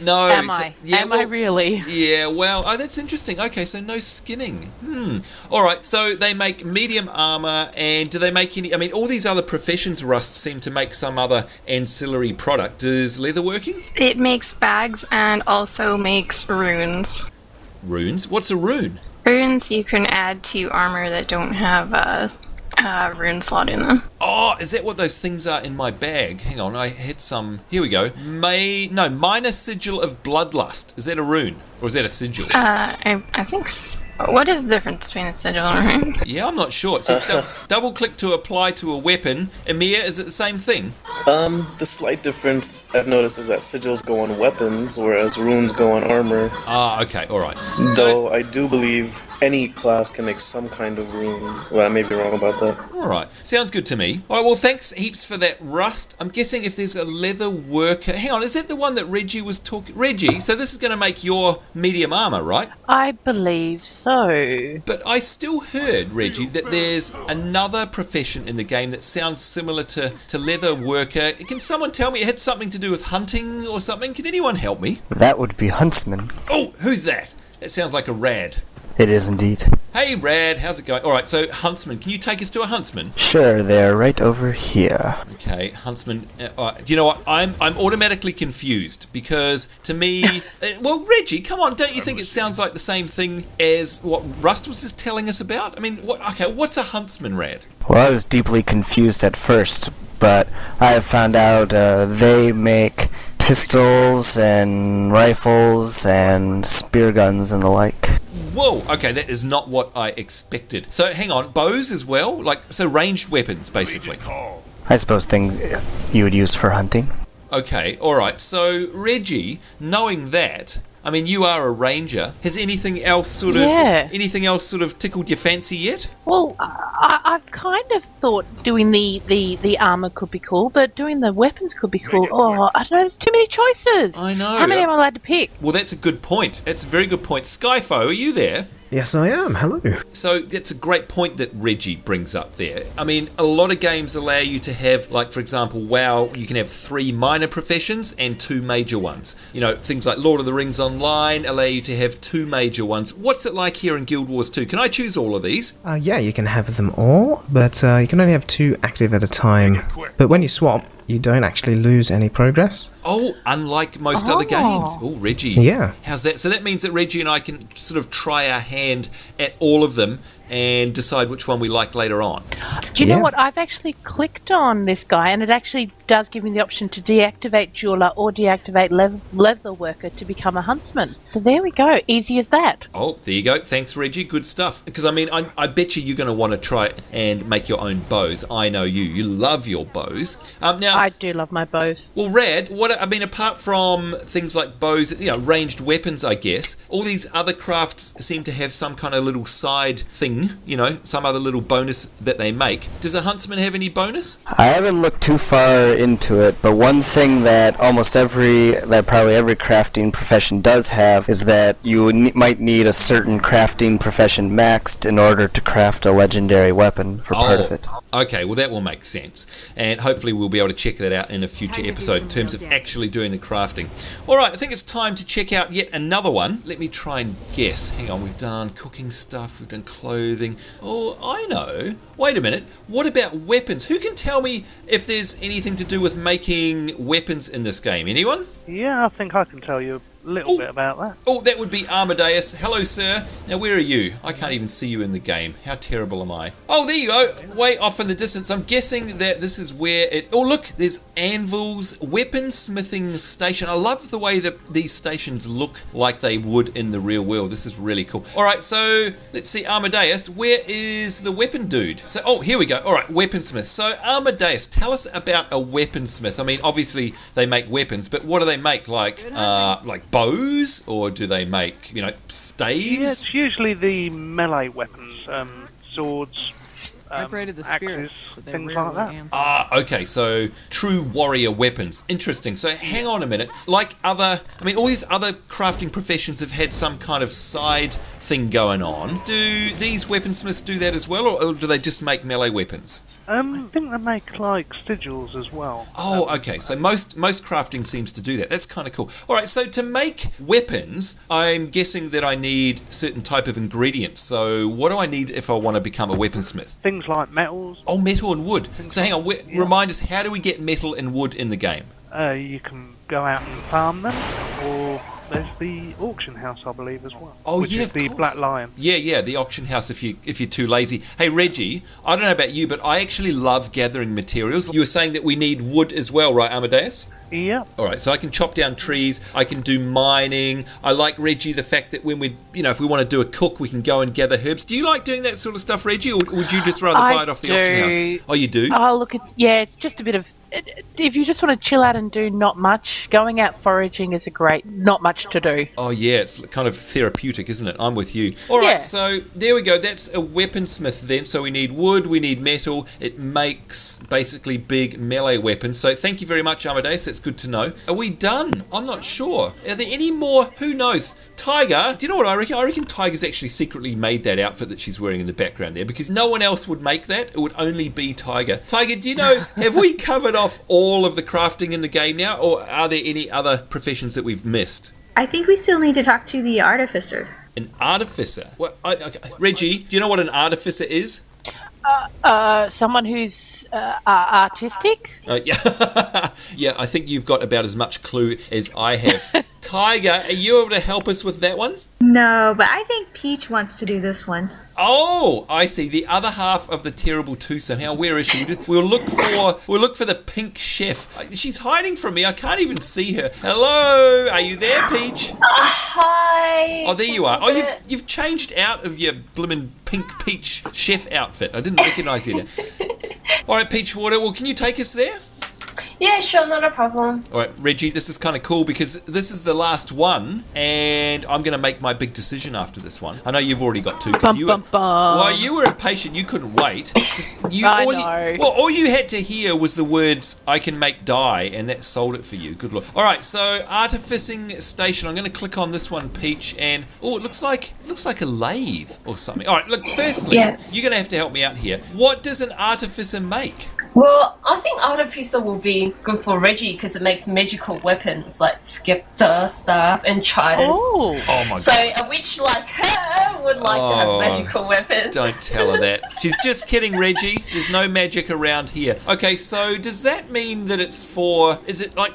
Speaker 1: No.
Speaker 2: Am I? Am I really?
Speaker 1: Yeah, well, oh, that's interesting. Okay, so no skinning. All right, so they make medium armor, and do they make any... I mean, all these other professions, Rust, seem to make some other ancillary product. Is leatherworking?
Speaker 7: It makes bags and also makes runes.
Speaker 1: Runes? What's a rune?
Speaker 7: Runes you can add to armor that don't have a rune slot in them.
Speaker 1: Oh, is that what those things are in my bag? Hang on, I had some... Here we go. Minor Sigil of Bloodlust. Is that a rune? Or is that a sigil?
Speaker 7: I think... What is the difference between a sigil and a rune?
Speaker 1: Yeah, I'm not sure. It says double click to apply to a weapon. Emir, is it the same thing?
Speaker 3: The slight difference I've noticed is that sigils go on weapons, whereas runes go on armor.
Speaker 1: Ah, okay, alright.
Speaker 3: Though I do believe any class can make some kind of rune. Well, I may be wrong about that.
Speaker 1: Alright, sounds good to me. Alright, well, thanks heaps for that, Rust. I'm guessing if there's a leather worker... Hang on, is that the one that Reggie was talking... Reggie, so this is going to make your medium armor, right?
Speaker 2: I believe so.
Speaker 1: But I still heard, Reggie, that there's another profession in the game that sounds similar to leather worker. Can someone tell me it had something to do with hunting or something? Can anyone help me?
Speaker 8: That would be Huntsman.
Speaker 1: Oh, who's that? That sounds like a Rad.
Speaker 8: It is indeed.
Speaker 1: Hey, Rad, how's it going? Alright, so Huntsman, can you take us to a Huntsman?
Speaker 8: Sure, they're right over here.
Speaker 1: Okay, Huntsman. Do you know what? I'm automatically confused because to me, well, Reggie, come on, don't you think it sounds like the same thing as what Rust was just telling us about? I mean, what's a Huntsman, Rad?
Speaker 8: Well, I was deeply confused at first, but I have found out they make pistols and rifles and spear guns and the like.
Speaker 1: Whoa, okay, that is not what I expected. So, hang on, bows as well? So ranged weapons, basically.
Speaker 8: I suppose things you would use for hunting.
Speaker 1: Okay, alright, so Reggie, knowing that, I mean, you are a ranger. Has anything else sort of tickled your fancy yet?
Speaker 2: Well, I've kind of thought doing the armor could be cool, but doing the weapons could be cool. Oh, I don't know, there's too many choices.
Speaker 1: I know.
Speaker 2: How many am I allowed to pick?
Speaker 1: Well, that's a good point. That's a very good point. Skyfo, are you there?
Speaker 10: Yes, I am. Hello.
Speaker 1: So that's a great point that Reggie brings up there. I mean, a lot of games allow you to have, like, for example, WoW, you can have 3 minor professions and 2 major ones. You know, things like Lord of the Rings Online allow you to have 2 major ones. What's it like here in Guild Wars 2? Can I choose all of these?
Speaker 10: Yeah, you can have them all, but you can only have 2 active at a time. But when you swap, you don't actually lose any progress.
Speaker 1: Oh, unlike most other games. Oh, Reggie.
Speaker 10: Yeah.
Speaker 1: How's that? So that means that Reggie and I can sort of try our hand at all of them and decide which one we like later on.
Speaker 2: Do you know what? I've actually clicked on this guy, and it actually does give me the option to deactivate Jeweler or deactivate Leather Worker to become a Huntsman. So there we go. Easy as that.
Speaker 1: Oh, there you go. Thanks, Reggie. Good stuff. Because, I mean, I bet you're going to want to try and make your own bows. I know you. You love your bows. Now,
Speaker 2: I do love my bows.
Speaker 1: Well, Rad, apart from things like bows, you know, ranged weapons, I guess, all these other crafts seem to have some kind of little side thing, you know, some other little bonus that they make. Does a Huntsman have any bonus?
Speaker 8: I haven't looked too far into it, but one thing that probably every crafting profession does have is that you might need a certain crafting profession maxed in order to craft a legendary weapon for part of it.
Speaker 1: Okay, well that will make sense, and hopefully we'll be able to check that out in a future episode in terms of actually doing the crafting. Alright, I think it's time to check out yet another one. Let me try and guess. Hang on, we've done cooking stuff, we've done clothing. Oh, I know. Wait a minute, what about weapons? Who can tell me if there's anything to do with making weapons in this game? Anyone?
Speaker 9: Yeah, I think I can tell you a little bit about that.
Speaker 1: Oh, that would be Amadeus. Hello, sir. Now, where are you? I can't even see you in the game. How terrible am I? Oh, there you go. Way off in the distance. I'm guessing that this is where it... Oh, look, there's anvils, weaponsmithing station. I love the way that these stations look like they would in the real world. This is really cool. All right, so let's see, Amadeus. Where is the weapon dude? So, oh, here we go. All right, weaponsmith. So, Amadeus, tell us about a weaponsmith. I mean, obviously, they make weapons, but what do they make? Like bows, or do they make, you know, staves?
Speaker 9: Yeah, it's usually the melee weapons, swords,
Speaker 11: Upgraded the spirits,
Speaker 9: axes,
Speaker 11: but they
Speaker 9: things
Speaker 11: rarely
Speaker 9: like that.
Speaker 11: answer.
Speaker 1: Okay, so true warrior weapons. Interesting. So hang on a minute. Like all these other crafting professions have had some kind of side thing going on. Do these weaponsmiths do that as well, or do they just make melee weapons?
Speaker 9: I think they make like sigils as well.
Speaker 1: Oh, okay. So most crafting seems to do that. That's kind of cool. All right. So to make weapons, I'm guessing that I need certain type of ingredients. So what do I need if I want to become a weaponsmith?
Speaker 9: Things like metals.
Speaker 1: Oh, metal and wood. So hang on. Remind us, how do we get metal and wood in the game?
Speaker 9: You can go out and farm them, or there's the auction house, I believe, as well.
Speaker 1: Oh,
Speaker 9: which
Speaker 1: yeah,
Speaker 9: is the Black Lion.
Speaker 1: Yeah, the auction house if you're too lazy. Hey, Reggie, I don't know about you, but I actually love gathering materials. You were saying that we need wood as well, right, Amadeus?
Speaker 9: Yeah.
Speaker 1: All right, so I can chop down trees, I can do mining. I like, Reggie, the fact that when if we want to do a cook, we can go and gather herbs. Do you like doing that sort of stuff, Reggie, or would you just rather buy it off the auction house? Oh, you do?
Speaker 2: Oh, look, it's just a bit of... If you just want to chill out and do not much, going out foraging is not much to do.
Speaker 1: Oh, yeah, it's kind of therapeutic, isn't it? I'm with you. All right, so there we go. That's a weaponsmith then. So we need wood, we need metal. It makes basically big melee weapons. So thank you very much, Amadeus. That's good to know. Are we done? I'm not sure. Are there any more? Who knows? Tiger, do you know what I reckon? I reckon Tiger's actually secretly made that outfit that she's wearing in the background there, because no one else would make that. It would only be Tiger. Tiger, do you know, have we covered off all of the crafting in the game now, or are there any other professions that we've missed?
Speaker 5: I think we still need to talk to the Artificer.
Speaker 1: An Artificer? Reggie, do you know what an Artificer is?
Speaker 2: Someone who's artistic?
Speaker 1: Yeah, I think you've got about as much clue as I have. Tiger, are you able to help us with that one?
Speaker 5: No, but I think Peach wants to do this one.
Speaker 1: Oh, I see. The other half of the terrible twosome. Now, where is she? We'll look for the pink chef. She's hiding from me. I can't even see her. Hello, are you there, Peach?
Speaker 4: Hi.
Speaker 1: Oh, there you are. Oh, you've changed out of your blimmin' pink peach chef outfit. I didn't recognise you there. All right, Peachwater. Well, can you take us there?
Speaker 4: Yeah, sure, not a problem.
Speaker 1: All right, Reggie, this is kind of cool because this is the last one, and I'm going to make my big decision after this one. I know you've already got two. You were impatient. You couldn't wait. All you had to hear was the words, I can make dye, and that sold it for you. Good luck. All right, so artificing station. I'm going to click on this one, Peach, and it looks like a lathe or something. All right, look, firstly, you're going to have to help me out here. What does an artificer make?
Speaker 4: Well, I think Artificer will be good for Reggie because it makes magical weapons like scepter, staff, and trident.
Speaker 1: Oh my god.
Speaker 4: So a witch like her would like to have magical weapons.
Speaker 1: Don't tell her that. She's just kidding, Reggie. There's no magic around here. Okay, so does that mean that it's for... Is it like...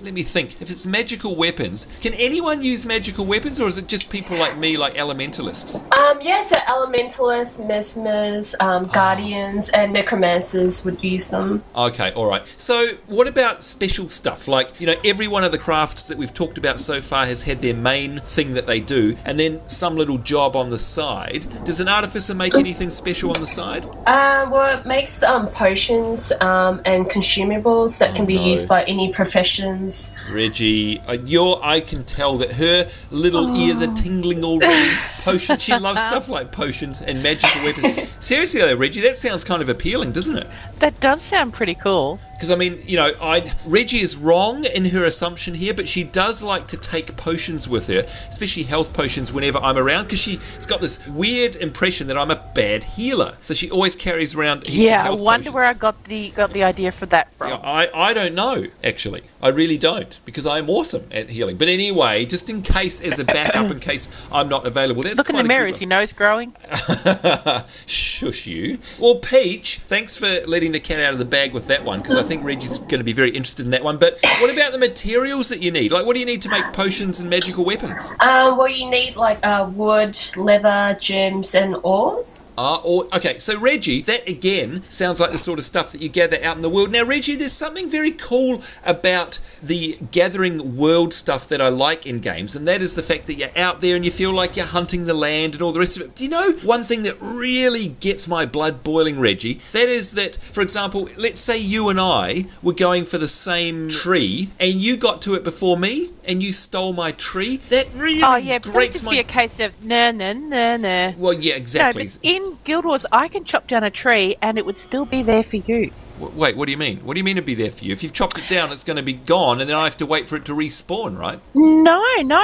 Speaker 1: Let me think. If it's magical weapons, can anyone use magical weapons, or is it just people like me, like elementalists?
Speaker 4: So elementalists, mesmers, guardians, and necromancers would use them.
Speaker 1: Okay, all right. So what about special stuff? Like, every one of the crafts that we've talked about so far has had their main thing that they do, and then some little job on the side. Does an artificer make anything special on the side?
Speaker 4: Well, it makes potions and consumables that can be used by any professions.
Speaker 1: Reggie, I can tell that her little ears are tingling already. Potions, she loves stuff like potions and magical weapons. Seriously though, Reggie, that sounds kind of appealing, doesn't it?
Speaker 2: That does sound pretty cool.
Speaker 1: Because, Reggie is wrong in her assumption here, but she does like to take potions with her, especially health potions whenever I'm around, because she's got this weird impression that I'm a bad healer. So she always carries around heaps of health potions.
Speaker 2: I wonder where I got the idea for that from.
Speaker 1: Yeah, I don't know, actually. I really don't, because I'm awesome at healing. But anyway, just in case, as a backup, in case I'm not available. That's
Speaker 2: Look in the mirror, is your nose growing?
Speaker 1: Shush you. Well, Peach, thanks for letting the cat out of the bag with that one, because I think Reggie's going to be very interested in that one. But what about the materials that you need? Like, what do you need to make potions and magical weapons?
Speaker 4: Well, you need wood, leather, gems, and ores.
Speaker 1: Okay, so Reggie, that again sounds like the sort of stuff that you gather out in the world. Now, Reggie, there's something very cool about the gathering world stuff that I like in games, and that is the fact that you're out there and you feel like you're hunting protecting the land and all the rest of it. Do you know one thing that really gets my blood boiling, Reggie? That is that, for example, let's say you and I were going for the same tree and you got to it before me and you stole my tree. That really grates my...
Speaker 2: be a case of no.
Speaker 1: Well, yeah, exactly.
Speaker 2: No, but in Guild Wars, I can chop down a tree and it would still be there for you.
Speaker 1: Wait, what do you mean? What do you mean it'd be there for you? If you've chopped it down, it's going to be gone, and then I have to wait for it to respawn, right?
Speaker 2: No,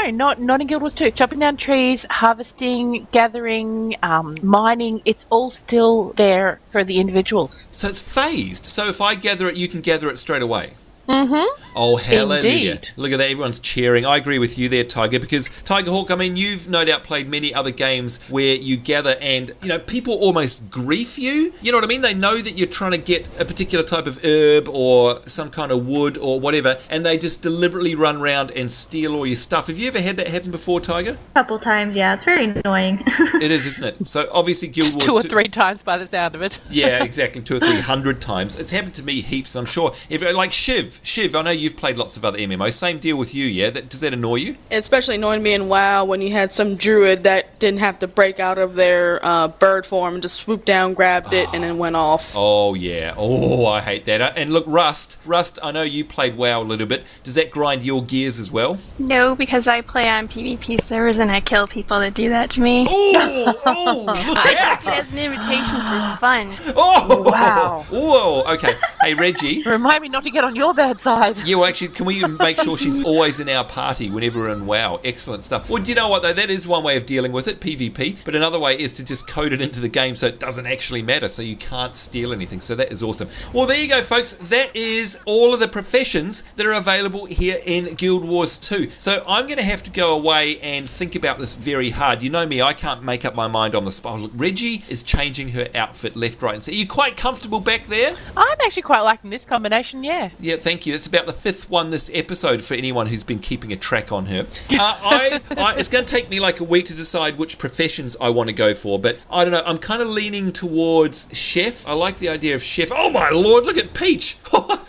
Speaker 2: not in Guild Wars 2. Chopping down trees, harvesting, gathering, mining, it's all still there for the individuals.
Speaker 1: So it's phased. So if I gather it, you can gather it straight away.
Speaker 2: Mm-hmm.
Speaker 1: Oh, hallelujah.
Speaker 2: Indeed.
Speaker 1: Look at that. Everyone's cheering. I agree with you there, Tiger, because Tiger Hawk, I mean, you've no doubt played many other games where you gather and, you know, people almost grief you. You know what I mean? They know that you're trying to get a particular type of herb or some kind of wood or whatever, and they just deliberately run around and steal all your stuff. Have you ever had that happen before, Tiger?
Speaker 5: A couple times, yeah. It's very annoying.
Speaker 1: It is, isn't it? So obviously Guild Wars
Speaker 2: 2 or 3 times by the sound of it.
Speaker 1: Yeah, exactly. 200 or 300 times. It's happened to me heaps, I'm sure. Like Shiv, I know you've played lots of other MMOs. Same deal with you, yeah? Does that annoy you?
Speaker 6: It especially annoyed me in WoW when you had some druid that didn't have to break out of their bird form and just swooped down, grabbed it, and then went off.
Speaker 1: Oh, yeah. Oh, I hate that. And look, Rust, I know you played WoW a little bit. Does that grind your gears as well?
Speaker 7: No, because I play on PvP servers and I kill people that do that to me.
Speaker 1: Oh, look
Speaker 7: I
Speaker 1: out!
Speaker 7: took it as an invitation for fun.
Speaker 1: Oh,
Speaker 2: wow.
Speaker 1: Oh, okay. Hey, Reggie.
Speaker 2: Remind me not to get on your bad side.
Speaker 1: Yeah, well, actually, can we make sure she's always in our party whenever we're in WoW? Excellent stuff. Well, do you know what, though? That is one way of dealing with it, PvP. But another way is to just code it into the game so it doesn't actually matter, so you can't steal anything. So that is awesome. Well, there you go, folks. That is all of the professions that are available here in Guild Wars 2. So I'm going to have to go away and think about this very hard. You know me, I can't make up my mind on the spot. Look, Reggie is changing her outfit left, right, and so. Are you quite comfortable back there?
Speaker 2: I'm actually quite liking this combination, yeah.
Speaker 1: Yeah, thank you. It's about the 5th one this episode for anyone who's been keeping a track on her. It's going to take me like a week to decide which professions I want to go for, but I don't know. I'm kind of leaning towards chef. I like the idea of chef. Oh my lord, look at Peach.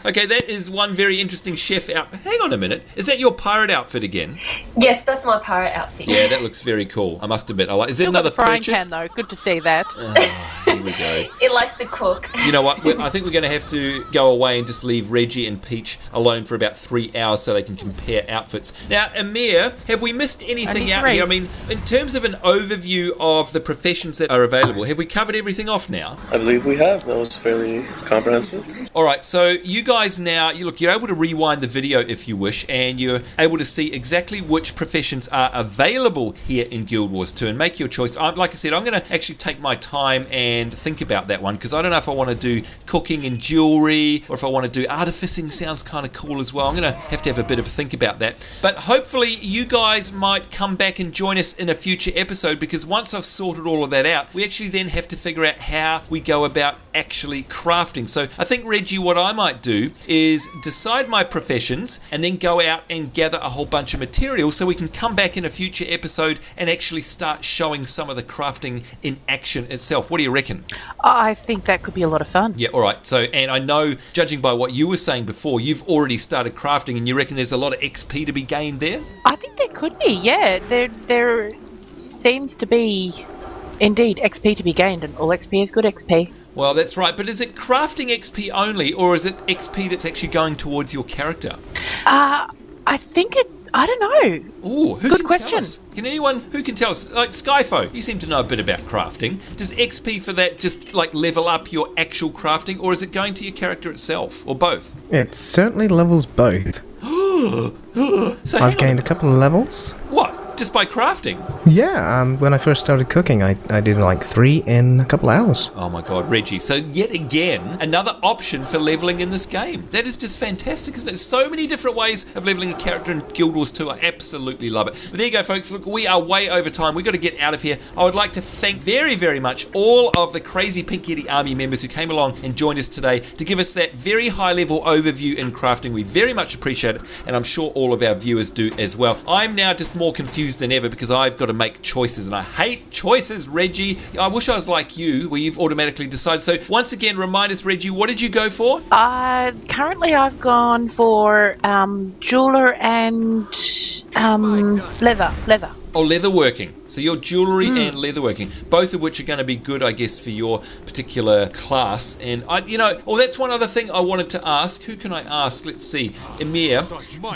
Speaker 1: Okay, that is one very interesting chef outfit. Hang on a minute. Is that your pirate outfit again?
Speaker 4: Yes, that's my pirate outfit.
Speaker 1: Yeah, that looks very cool. I must admit. Is it another
Speaker 2: frying
Speaker 1: purchase?
Speaker 2: pan, though. Good to see that.
Speaker 1: Here we go.
Speaker 4: It likes to cook.
Speaker 1: You know what? I think we're going to have to go away and just leave Reggie and Peach alone for about 3 hours so they can compare outfits. Now, Amir, have we missed anything out here? I mean, in terms of an overview of the professions that are available, have we covered everything off now?
Speaker 3: I believe we have. That was fairly comprehensive.
Speaker 1: All right, so you guys now, you're able to rewind the video if you wish, and you're able to see exactly which professions are available here in Guild Wars 2 and make your choice. Like I said, I'm going to actually take my time and think about that one, because I don't know if I want to do cooking and jewelry or if I want to do artificing. Sounds kind of cool as well. I'm going to have a bit of a think about that. But hopefully you guys might come back and join us in a future episode, because once I've sorted all of that out, we actually then have to figure out how we go about actually crafting. So I think, Reggie, what I might do is decide my professions and then go out and gather a whole bunch of material so we can come back in a future episode and actually start showing some of the crafting in action itself. What do you reckon?
Speaker 2: I think that could be a lot of fun.
Speaker 1: Yeah, all right. So, and I know, judging by what you were saying before, you've already started crafting, and you reckon there's a lot of XP to be gained there?
Speaker 2: I think there could be, yeah. There seems to be, indeed, XP to be gained, and all XP is good XP.
Speaker 1: Well, that's right. But is it crafting XP only, or is it XP that's actually going towards your character?
Speaker 2: I think I don't know.
Speaker 1: Ooh, who
Speaker 2: Good
Speaker 1: can
Speaker 2: question.
Speaker 1: tell us? Can anyone who can tell us? Like Skyfo, you seem to know a bit about crafting. Does XP for that just like level up your actual crafting, or is it going to your character itself, or both?
Speaker 10: It certainly levels both.
Speaker 1: So
Speaker 10: I've gained a couple of levels.
Speaker 1: What? Just by crafting?
Speaker 10: Yeah, when I first started cooking, I did like 3 in a couple of hours.
Speaker 1: Oh my god, Reggie. So yet again, another option for leveling in this game. That is just fantastic, isn't it? So many different ways of leveling a character in Guild Wars 2. I absolutely love it. But there you go, folks. Look, we are way over time. We've got to get out of here. I would like to thank very, very much all of the crazy Pink Yeti Army members who came along and joined us today to give us that very high-level overview in crafting. We very much appreciate it, and I'm sure all of our viewers do as well. I'm now just more confused than ever because I've got to make choices, and I hate choices, Reggie. I wish I was like you, where you've automatically decided. So once again, remind us, Reggie, what did you go for?
Speaker 2: Currently I've gone for jeweler and leather.
Speaker 1: Oh, leatherworking. So your jewellery and leatherworking, both of which are going to be good, I guess, for your particular class. And, that's one other thing I wanted to ask. Who can I ask? Let's see. Emir,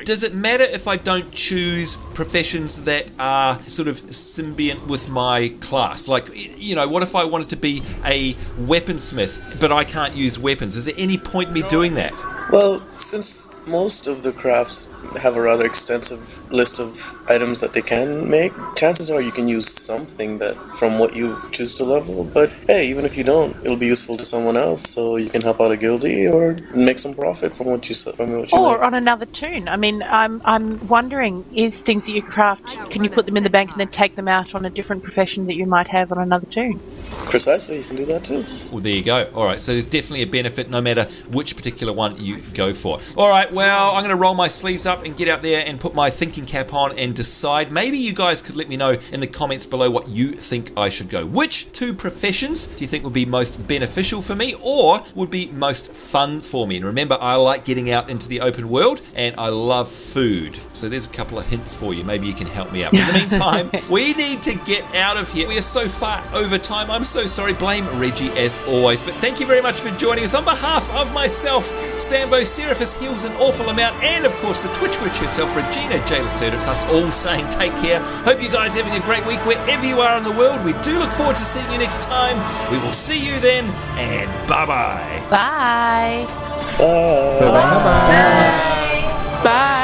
Speaker 1: does it matter if I don't choose professions that are sort of symbiont with my class? Like, what if I wanted to be a weaponsmith, but I can't use weapons? Is there any point me doing that?
Speaker 3: Well, since most of the crafts have a rather extensive list of items that they can make, chances are you can use something that from what you choose to level. But hey, even if you don't, it'll be useful to someone else, so you can help out a guildie or make some profit from what you
Speaker 2: or
Speaker 3: make.
Speaker 2: On another toon. I mean, I'm wondering, is things that you craft, can you put them in the bank and then take them out on a different profession that you might have on another toon?
Speaker 3: Precisely, you can do that too.
Speaker 1: Well, there you go. All right, so there's definitely a benefit no matter which particular one you go for. All right, well, I'm going to roll my sleeves up and get out there and put my thinking cap on and decide. Maybe you guys could let me know in the comments below what you think I should go. Which two professions do you think would be most beneficial for me or would be most fun for me? And remember, I like getting out into the open world and I love food. So there's a couple of hints for you. Maybe you can help me out. In the meantime, we need to get out of here. We are so far over time. I'm so sorry. Blame Reggie as always. But thank you very much for joining us. On behalf of myself, Sambo, Seraphis heals an awful amount, and of course the Twitch witch herself, Regina J. Lacerta. It's us all saying take care. Hope you guys are having a great week wherever you are in the world. We do look forward to seeing you next time. We will see you then, and bye-bye.
Speaker 2: Bye.
Speaker 3: Bye.
Speaker 6: Bye.